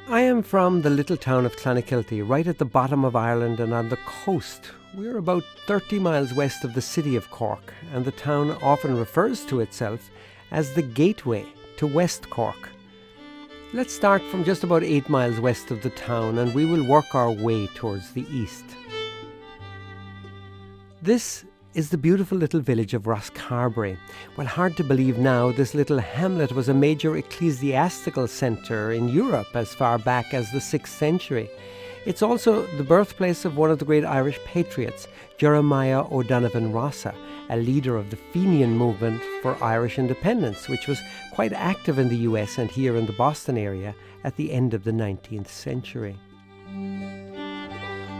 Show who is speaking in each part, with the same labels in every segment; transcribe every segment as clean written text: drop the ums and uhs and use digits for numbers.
Speaker 1: I am from the little town of Clonakilty, right at the bottom of Ireland and on the coast. We're about 30 miles west of the city of Cork, and the town often refers to itself as the gateway to West Cork. Let's start from just about 8 miles west of the town, and we will work our way towards the east. This is the beautiful little village of Rosscarbery. Well, hard to believe now, this little hamlet was a major ecclesiastical centre in Europe as far back as the 6th century. It's also the birthplace of one of the great Irish patriots, Jeremiah O'Donovan Rossa, a leader of the Fenian movement for Irish independence, which was quite active in the US and here in the Boston area at the end of the 19th century.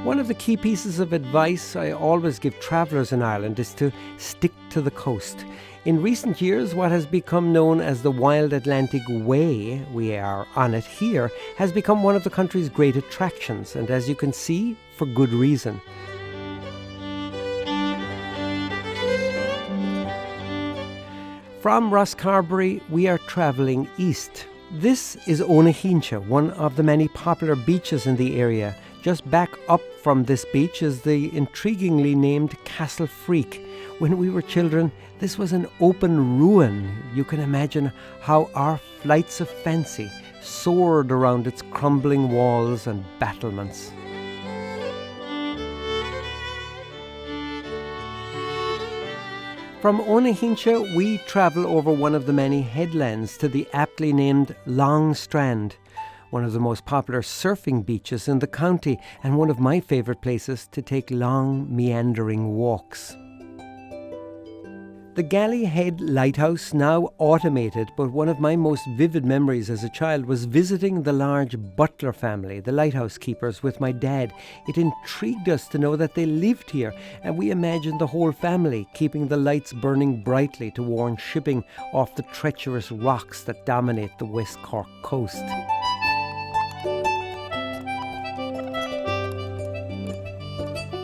Speaker 1: One of the key pieces of advice I always give travellers in Ireland is to stick to the coast. In recent years, what has become known as the Wild Atlantic Way, we are on it here, has become one of the country's great attractions, and as you can see, for good reason. From Rosscarbery, we are travelling east. This is Onahincha, one of the many popular beaches in the area. Just back up from this beach is the intriguingly named Castle Freak. When we were children, this was an open ruin. You can imagine how our flights of fancy soared around its crumbling walls and battlements. From Onahincha, we travel over one of the many headlands to the aptly named Long Strand, one of the most popular surfing beaches in the county and one of my favourite places to take long, meandering walks. The Galley Head Lighthouse, now automated, but one of my most vivid memories as a child was visiting the large Butler family, the lighthouse keepers, with my dad. It intrigued us to know that they lived here, and we imagined the whole family keeping the lights burning brightly to warn shipping off the treacherous rocks that dominate the West Cork coast.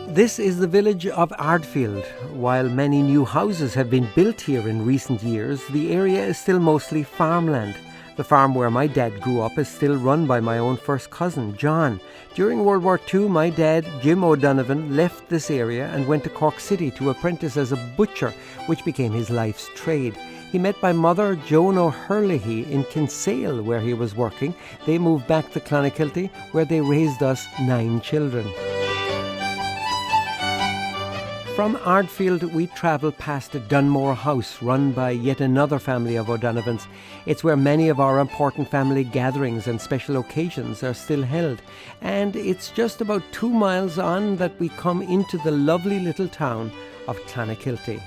Speaker 1: This is the village of Ardfield. While many new houses have been built here in recent years, the area is still mostly farmland. The farm where my dad grew up is still run by my own first cousin, John. During World War II, my dad, Jim O'Donovan, left this area and went to Cork City to apprentice as a butcher, which became his life's trade. He met my mother, Joan O'Herlihy, in Kinsale, where he was working. They moved back to Clonakilty, where they raised us 9 children. From Ardfield, we travel past a Dunmore house run by yet another family of O'Donovans. It's where many of our important family gatherings and special occasions are still held. And it's just about 2 miles on that we come into the lovely little town of Clonakilty.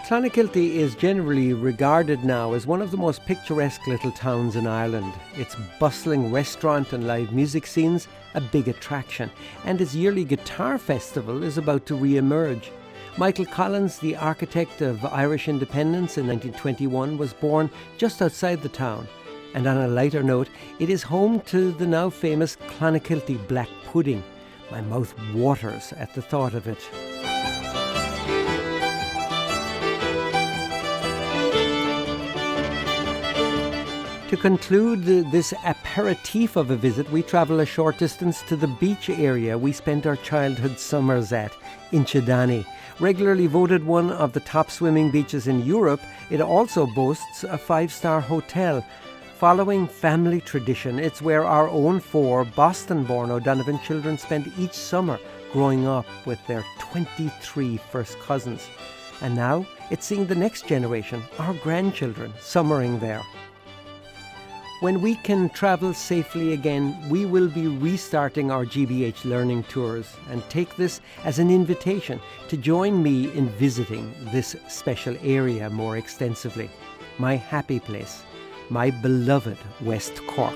Speaker 1: Clonakilty is generally regarded now as one of the most picturesque little towns in Ireland. Its bustling restaurant and live music scenes a big attraction, and its yearly guitar festival is about to re-emerge. Michael Collins, the architect of Irish independence in 1921, was born just outside the town. And on a lighter note, it is home to the now famous Clonakilty black pudding. My mouth waters at the thought of it. To conclude this aperitif of a visit, we travel a short distance to the beach area we spent our childhood summers at, Inchydoney. Regularly voted one of the top swimming beaches in Europe, it also boasts a 5-star hotel. Following family tradition, it's where our own 4 Boston-born O'Donovan children spent each summer growing up with their 23 first cousins. And now it's seeing the next generation, our grandchildren, summering there. When we can travel safely again, we will be restarting our GBH learning tours and take this as an invitation to join me in visiting this special area more extensively. My happy place, my beloved West Cork.